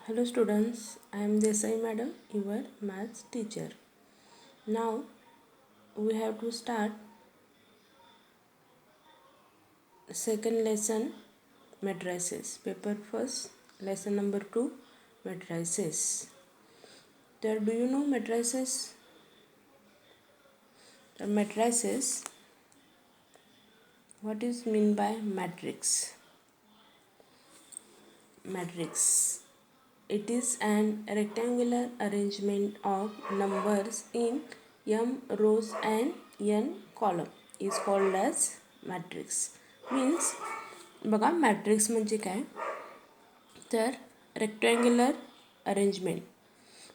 Hello students, I am Desai madam, your maths teacher. Now we have to start second lesson matrices. Paper first, lesson number 2 matrices. There, do you know matrices? The matrices, what is mean by matrix? Matrix. It is an rectangular arrangement of numbers in m rows and n column is called as matrix. Means बघा matrix म्हणजे काय तर rectangular arrangement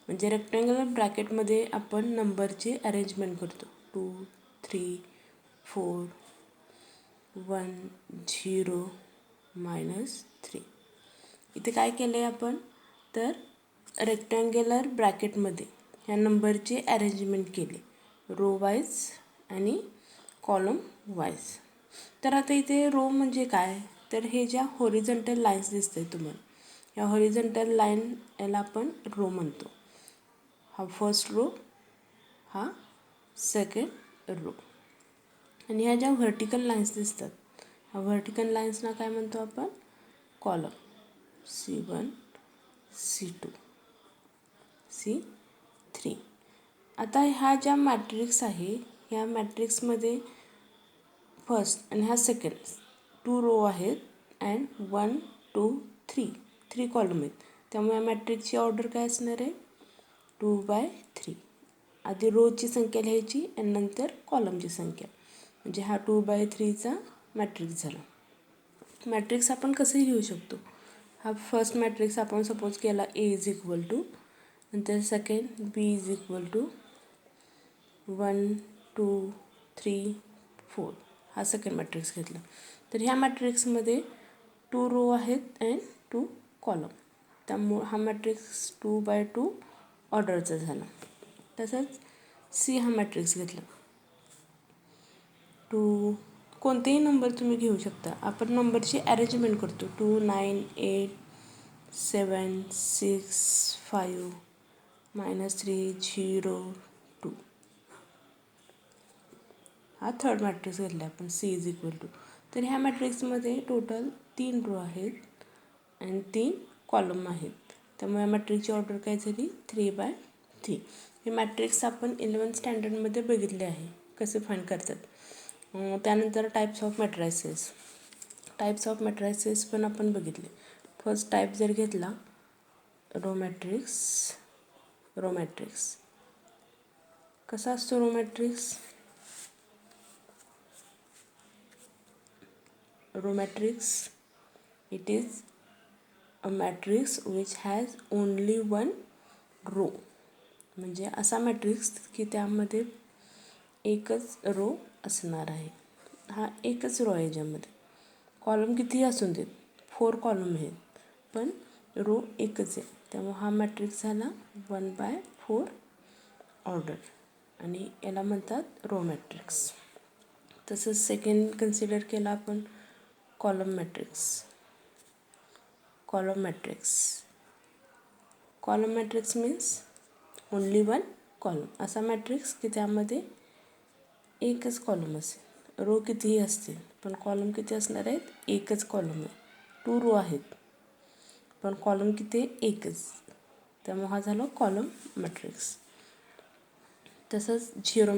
म्हणजे rectangular ब्रॅकेटमध्ये आपण नंबरची arrangement करतो 2 3 4 1 0 -3. इथे काय केलं आहे आपण तर रेक्टँग्युलर ब्रॅकेटमध्ये ह्या नंबरची अरेंजमेंट केली रो वाईज आणि कॉलम वाईज. तर आता इथे रो म्हणजे काय तर हे ज्या हॉरिझॉन्टल लाईन्स दिसते तुम्हाला या हॉरिझॉन्टल लाईन याला आपण रो म्हणतो. हा फर्स्ट रो, हा सेकंड रो. आणि ह्या ज्या व्हर्टिकल लाईन्स दिसतात ह्या व्हर्टिकल लाईन्सना काय म्हणतो आपण कॉलम. C1 C2 C3. आता ह्या ज्या मॅट्रिक्स आहे ह्या मॅट्रिक्समध्ये फर्स्ट आणि ह्या सेकंड 2 रो आहेत अँड 1 2 3 कॉलम आहेत. त्यामुळे या मॅट्रिक्सची ऑर्डर काय असणार आहे 2/3. आधी रोची संख्या लिहायची आणि नंतर कॉलमची संख्या म्हणजे हा 2/3चा मॅट्रिक्स झाला. मॅट्रिक्स आपण कसंही लिहू शकतो. हा फर्स्ट मॅट्रिक्स आपण सपोज केला A इज इक्वल टू नंतर second B is equal to 1 2 3 4 हा सेकंड मॅट्रिक्स घेतला. तर ह्या मॅट्रिक्समध्ये 2 रो आहेत अँड 2 कॉलम. त्यामुळे हा मॅट्रिक्स 2/2 ऑर्डरचा झाला. तसंच C हा मॅट्रिक्स घेतला 2 कोणतेही नंबर तुम्ही घेऊ शकता. आपण नंबरची अरेंजमेंट करतो 2 9 8 7 6 5 -3 0 2. हा थर्ड मॅट्रिक्स घेतला आपण C इज इक्वल टू. तर ह्या मॅट्रिक्समध्ये टोटल 3 रो आहेत आणि 3 कॉलम आहेत. त्यामुळे या मॅट्रिक्सची ऑर्डर काय झाली 3/3. हे मॅट्रिक्स आपण 11th स्टँडर्डमध्ये बघितले आहे कसे फाईंड करतात. त्यानंतर टाईप्स ऑफ मॅट्रायसेस पण आपण बघितले. फर्स्ट टाईप जर घेतला रो मॅट्रिक्स कसा असतो row matrix. Row matrix it is a matrix which has only one row. म्हणजे असा मॅट्रिक्स की त्यामध्ये एकच रो असणार आहे. हा एकच रो आहे ज्यामध्ये कॉलम कितीही असून देत 4 कॉलम आहेत पण रो एकच आहे. त्यामुळे हा मॅट्रिक्स झाला 1/4 ऑर्डर आणि याला म्हणतात रो मॅट्रिक्स. तसंच सेकंड कन्सिडर केला आपण column matrix means only one column. असा मॅट्रिक्स की त्यामध्ये एकच कॉलम असेल. रो कितीही असतील पण कॉलम किती असणार आहेत एकच कॉलम आहे. 2 रो आहेत पण कॉलम किती एकच. त्यामुळे हा झाला कॉलम मॅट्रिक्स. तसंच झिरो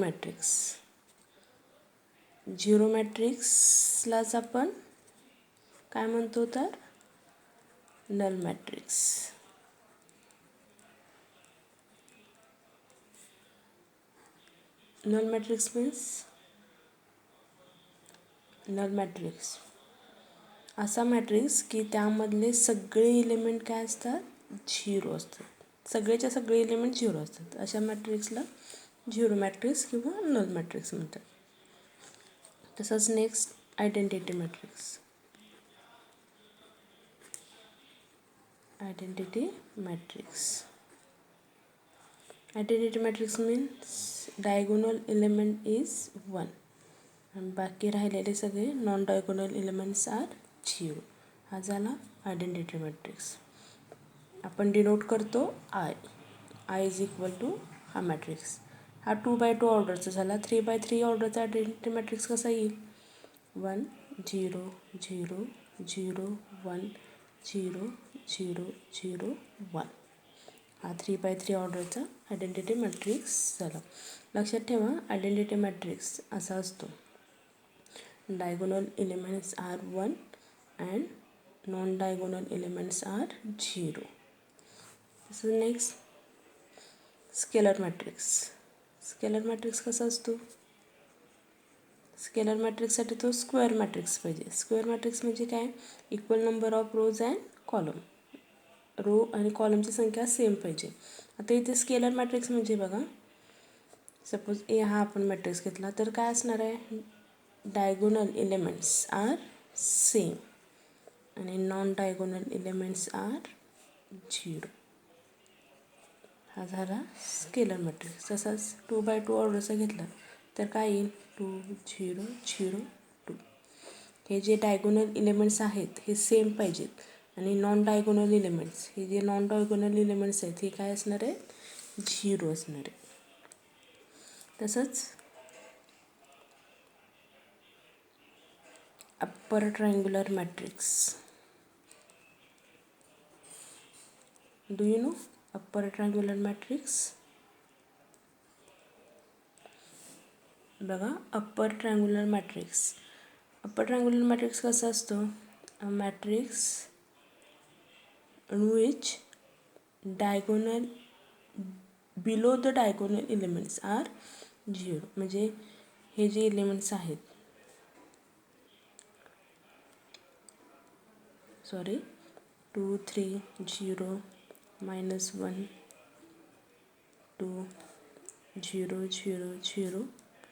मॅट्रिक्सलाच आपण काय म्हणतो तर नल मॅट्रिक्स. नल मॅट्रिक्स असा मॅट्रिक्स की त्यामधले सगळे एलिमेंट काय असतात झिरो असतात. सगळेच्या सगळे एलिमेंट झिरो असतात. अशा मॅट्रिक्सला झिरो मॅट्रिक्स किंवा नल मॅट्रिक्स म्हणतात. तसंच next identity matrix means diagonal element is 1 आणि बाकी राहिलेले सगळे नॉन डायगोनल एलिमेंट्स आर 0. हा झाला आयडेंटिटी मॅट्रिक्स. आपण डिनोट करतो आय इज इक्वल टू हा मॅट्रिक्स. हा 2x2 ऑर्डरचा झाला. 3x3 ऑर्डरचा आयडेंटिटी मॅट्रिक्स कसा येईल? 1 0 0 0 1 0 0 0 1. हा 3x3 ऑर्डरचा आयडेंटिटी मॅट्रिक्स झाला. लक्षात ठेवा, आयडेंटिटी मॅट्रिक्स असा असतो. Diagonal elements are 1 and non diagonal elements are 0. Next scalar matrix. Scalar matrix कसा असतो? स्केलर मॅट्रिक्ससाठी तो स्क्वेअर मॅट्रिक्स पाहिजे. स्क्वेअर मॅट्रिक्स म्हणजे काय? Equal number of rows and column. Row आणि कॉलमची संख्या सेम पाहिजे. आता इथे स्केलर मॅट्रिक्स म्हणजे बघा, सपोज ए हा आपण मॅट्रिक्स घेतला तर काय असणार आहे? डायगोनल एलिमेंट्स आर सेम आणि नॉन डायगोनल एलिमेंट्स आर 0. हा झाला स्केलर मॅट्रिक्स. तसाच 2x2 ऑर्डरचा घेतला तर काय येईल? 2 0 0 2. हे जे डायगोनल एलिमेंट्स आहेत हे सेम पाहिजेत आणि नॉन डायगोनल एलिमेंट्स, हे जे नॉन डायगोनल एलिमेंट्स आहेत हे काय असणार आहे? 0 असणार आहे. तसंच upper triangular matrix. Do you know upper triangular matrix? बघा, upper triangular matrix. Upper triangular matrix कसं असतं? Matrix in which diagonal below the diagonal elements are 0. म्हणजे हे जे एलिमेंट्स आहेत, सॉरी 2 3 0 -1 2 0 0 0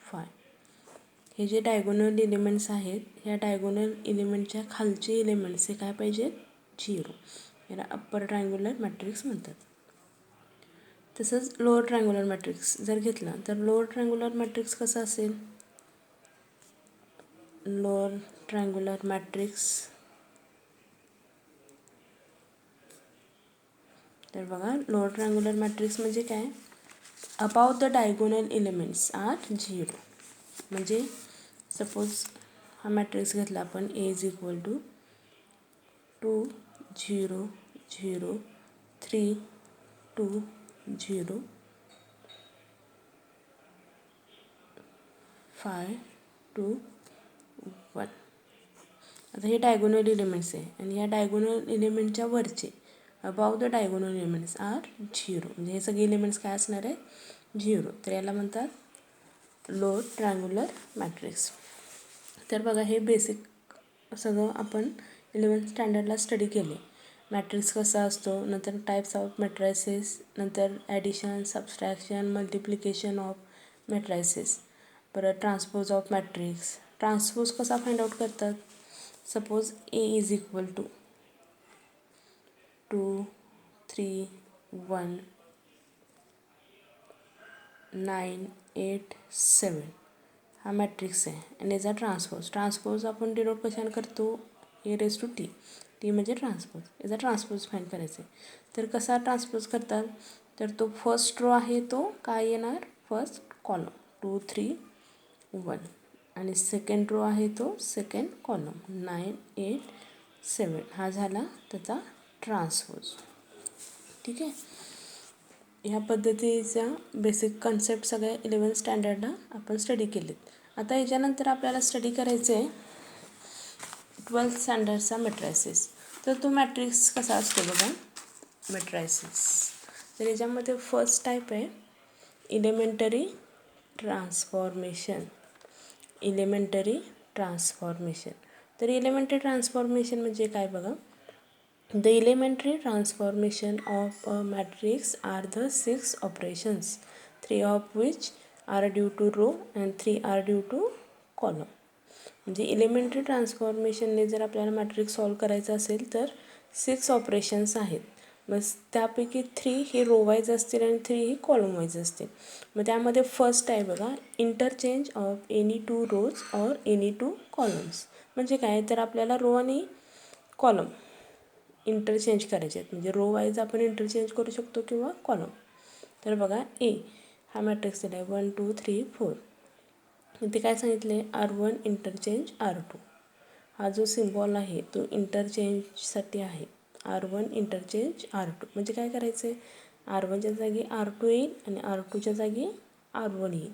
5. हे जे डायगोनल एलिमेंट्स आहेत, ह्या डायगोनल एलिमेंटच्या खालचे एलिमेंट्स हे काय पाहिजेत? 0. याला अप्पर ट्रायंग्युलर मॅट्रिक्स म्हणतात. तसंच लोअर ट्रायंग्युलर मॅट्रिक्स जर घेतला तर लोअर ट्रायंग्युलर मॅट्रिक्स कसा असेल? लोअर ट्रायंग्युलर मॅट्रिक्स, तर बघा लोअर ट्रायंग्युलर मॅट्रिक्स म्हणजे काय? Above the diagonal elements are 0. म्हणजे सपोज हा मॅट्रिक्स घेतला आपण, ए इज इक्वल टू 2 0 0 3 2 0 5 2 1. आता हे डायगोनल एलिमेंट्स आहे आणि ह्या डायगोनल एलिमेंटच्या वरचे above the diagonal elements are 0. म्हणजे हे सगळे एलिमेंट्स काय असणार आहे? 0. तर याला म्हणतात लोअर ट्रायंग्युलर मॅट्रिक्स. तर बघा, हे बेसिक सगळं आपण 11th स्टँडर्डला स्टडी केले. मॅट्रिक्स कसा असतो, नंतर टाईप्स ऑफ मॅट्रायसेस, नंतर addition, subtraction, multiplication of matrices, परत ट्रान्सपोज ऑफ मॅट्रिक्स. ट्रान्सपोज कसा फाइंड आउट करतात? Suppose A is equal to 2 3 1 9 8 7 हा मॅट्रिक्स आहे आणि याचा ट्रान्सपोज आपण डिनोट कशाने करतो? A⁻T. टी म्हणजे ट्रान्सपोज. याचा ट्रान्सपोज फाइंड करायचा आहे. तर कसा ट्रान्सपोज करतात? तर तो फर्स्ट रो आहे तो काय येणार? फर्स्ट कॉलम 2 3 1 आणि सेकंड रो आहे तो सेकंड कॉलम 9 8 7. हा झाला त्याचा ट्रान्सपोज. ठीक आहे. ह्या पद्धतीचा बेसिक कन्सेप्ट सगळ्या 11th स्टँडर्डला आपण स्टडी केलेत. आता याच्यानंतर आपल्याला स्टडी करायचं आहे 12th स्टँडर्डचा मॅट्रायसिस. तर तो मॅट्रिक्स कसा असतो बघा, मॅट्रायसिस. तर याच्यामध्ये फर्स्ट टाईप आहे इलेमेंटरी ट्रान्सफॉर्मेशन. Elementary transformation. तर इलेमेंटरी ट्रान्सफॉर्मेशन म्हणजे काय बघा, the elementary transformation of a matrix are the 6 operations, 3 of which are due to row and 3 are due to column. म्हणजे इलेमेंटरी ट्रान्सफॉर्मेशनने जर आपल्याला मॅट्रिक्स सॉल्व करायचा असेल तर 6 ऑपरेशन्स आहेत. बस त्यापैकी 3 हे रो वाईज असतील आणि 3 ही कॉलम वाईज असतील. मग त्यामध्ये फर्स्ट आहे बघा, interchange of any 2 rows or any 2 columns. म्हणजे काय, तर आपल्याला रो आणि कॉलम इंटरचेंज करायचे आहेत, म्हणजे रो वाईज आपण इंटरचेंज करू शकतो किंवा कॉलम. तर बघा ए हा मॅट्रिक्स दिला आहे 1 2 3 4. इथे काय सांगितले R1 इंटरचेंज R2. हा जो सिम्बॉल आहे तो इंटरचेंजसाठी आहे. R1 इंटरचेंज R2 म्हणजे काय करायचं आहे, R1च्या जागी R2 येईल आणि R2च्या जागी R1 येईल.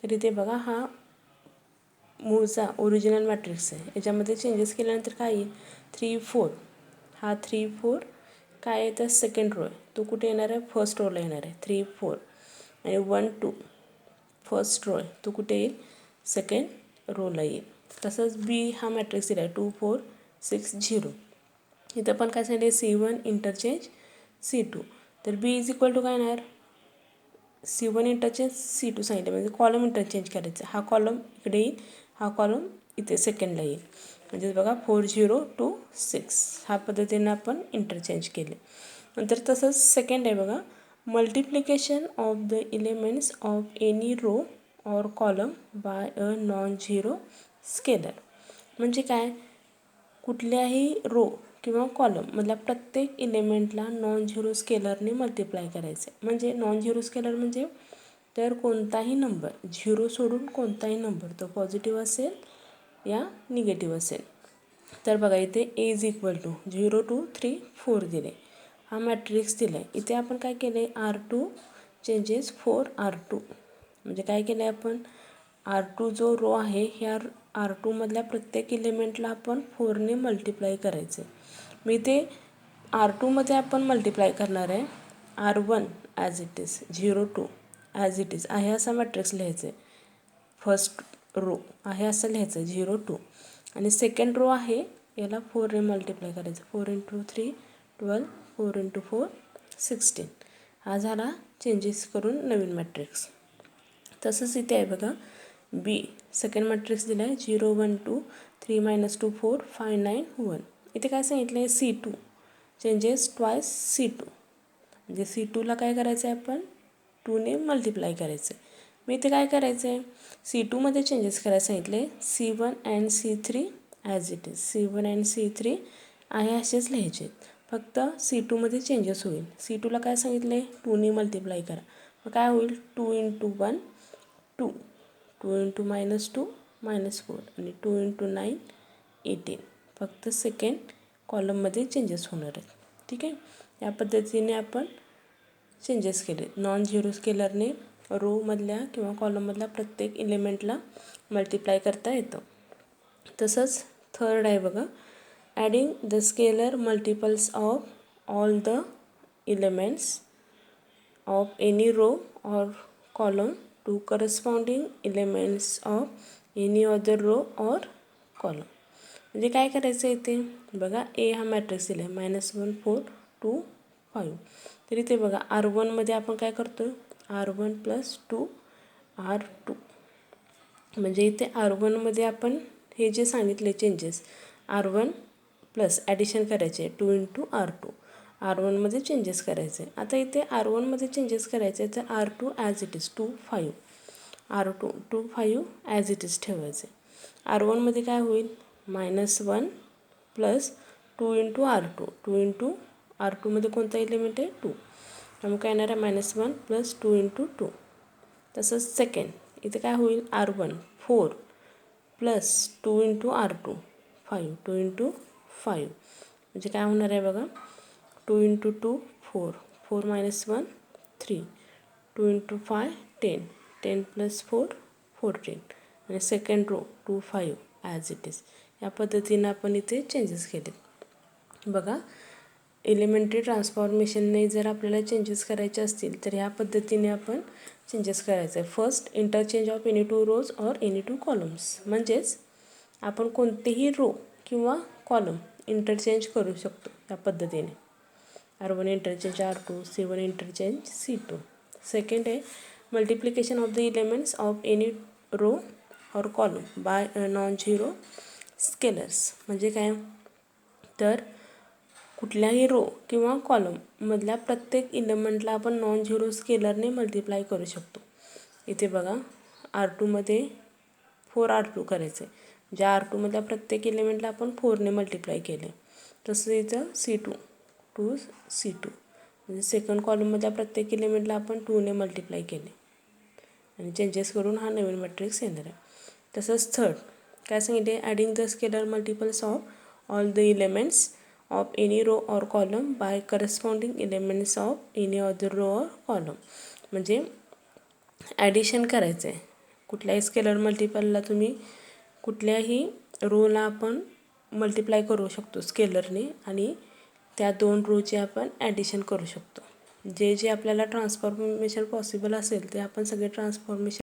तर इथे बघा हा मूळचा ओरिजिनल मॅट्रिक्स आहे, याच्यामध्ये चेंजेस केल्यानंतर काय येईल 3 4. हा 3 4 काय आहे तर सेकंड रो आहे, तो कुठे येणार आहे फर्स्ट रोला येणार आहे 3 4. आणि 1 2 फर्स्ट रो आहे, तो कुठे येईल सेकंड रोला येईल. तसंच बी हा मॅट्रिक्स दिला आहे 2 4 6 0. इथं पण काय सांगितले C1 इंटरचेंज C2. तर बी इज इक्वल टू काय येणार C1 इंटरचेंज C2 सांगितले, म्हणजे कॉलम इंटरचेंज करायचं. हा कॉलम इकडे येईल, हा कॉलम इथे सेकंडला येईल. म्हणजे बघा 4 0 2 6 ह्या पद्धतीने आपण इंटरचेंज केले. नंतर तसंच सेकंड आहे बघा, multiplication of the elements of any row or column by a non zero scalar. म्हणजे काय, कुठल्याही रो किंवा कॉलममधल्या प्रत्येक एलिमेंटला नॉन झिरो स्केलरने मल्टिप्लाय करायचं. म्हणजे नॉन झिरो स्केलर म्हणजे तर कोणताही नंबर, झिरो सोडून कोणताही नंबर, तो पॉझिटिव्ह असेल या निगेटिव्ह असेल. तर बघा इथे ए इज इक्वल टू 0 2 3 4 दिले, हा मॅट्रिक्स दिला आहे. इथे आपण काय केले R2 चेंजेस 4 R2. म्हणजे काय केलं आहे आपण R2 जो रो आहे ह्या R2मधल्या प्रत्येक एलिमेंटला आपण 4ने मल्टिप्लाय करायचे. मी इथे R2मध्ये आपण मल्टिप्लाय करणार आहे R1 as it is 0 2 as it is आहे असा मॅट्रिक्स लिहायचं आहे. फर्स्ट रो आहे असं लिहायचं 0 2. आणि सेकंड रो आहे याला 4ने मल्टिप्लाय करायचं 4 × 3 12 4 × 4 16. हा झाला चेंजेस करून नवीन मॅट्रिक्स. तसंच इथे आहे बघा बी सेकंड मॅट्रिक्स दिला आहे 0 1 2 3 -2 4 5 9 1. इथे काय सांगितलं आहे C2 चेंजेस ट्वाईस C2. म्हणजे C2ला काय करायचं आहे आपण 2ने मल्टिप्लाय करायचं आहे. मी इथे काय करायचं आहे C2मध्ये चेंजेस करायला सांगितले C1 and C3 as it is. C1 and C3 आहे असेच लिहायचे, फक्त C2मध्ये चेंजेस होईल. C2ला काय सांगितले 2ने मल्टिप्लाय करा, मग काय होईल 2 × 1 2 2 × -2 -4 आणि 2 × 9 18. फक्त सेकंड कॉलममध्ये चेंजेस होणार आहेत. ठीक आहे, या पद्धतीने आपण चेंजेस केले. नॉन झिरो स्केलरने रोमधल्या किंवा कॉलममधल्या प्रत्येक एलिमेंटला मल्टिप्लाय करता येतं. तसंच थर्ड आहे बघा, adding the scalar multiples of all the elements of any row or column to corresponding elements of any other row or column. म्हणजे काय करायचं आहे इथे बघा ए हा मॅट्रिक्स दिला आहे -1 4 2 5. तर इथे बघा R1मध्ये आपण काय करतो R1 + 2 R2. म्हणजे इथे R1मध्ये आपण हे जे सांगितले चेंजेस R1 प्लस ॲडिशन करायचे 2 × R2. R1मध्ये चेंजेस करायचे. आता इथे R1मध्ये चेंजेस करायचे तर R2 as it is 2 5 R2 2 5 as it is ठेवायचे. R1मध्ये काय होईल -1 प्लस 2 × R2. 2 × R2मध्ये कोणता एलिमेंट आहे 2, त्यामुळे काय येणार आहे -1 प्लस 2 × 2. तसंच सेकंड इथे काय होईल R1 4 प्लस 2 × R2 5 2 × 5. म्हणजे काय होणार आहे बघा 2 × 2 4 4 -1 3 2 × 5 10 10 + 4 14. आणि second row 2 5 as it is. या पद्धतीनं आपण इथे चेंजेस केले. बघा एलिमेंटरी ट्रान्सफॉर्मेशनने जर आपल्याला चेंजेस करायचे असतील तर ह्या पद्धतीने आपण चेंजेस करायचं आहे. First interchange of any 2 rows or any 2 columns. म्हणजेच आपण कोणतेही रो किंवा कॉलम इंटरचेंज करू शकतो या पद्धतीने. R1 interchange R2 C1 interchange C2. Second आहे multiplication of the elements of any row or column by non zero scalars. म्हणजे काय तर कुठल्याही रो किंवा कॉलममधल्या प्रत्येक एलिमेंटला आपण नॉन झिरो स्केलरने मल्टिप्लाय करू शकतो. इथे बघा R2मध्ये 4 R2 करायचे, ज्या R2मधल्या प्रत्येक एलिमेंटला आपण 4ने मल्टिप्लाय केले. तसं इथं C2 C2 म्हणजे सेकंड कॉलममधल्या प्रत्येक एलिमेंटला आपण 2ने मल्टिप्लाय केले आणि चेंजेस करून हा नवीन मॅट्रिक्स येणार आहे. तसंच थर्ड काय सांगितले, adding the scalar multiples of all the elements of any row or column by corresponding elements of any other row or column. म्हणजे ॲडिशन करायचं आहे. कुठल्याही स्केलर मल्टिपलला तुम्ही कुठल्याही रोला आपण मल्टिप्लाय करू शकतो स्केलरने आणि त्या 2 रोचे आपण ॲडिशन करू शकतो. जे जे आपल्याला ट्रान्सफॉर्मेशन पॉसिबल असेल ते आपण सगळे ट्रान्सफॉर्मेशन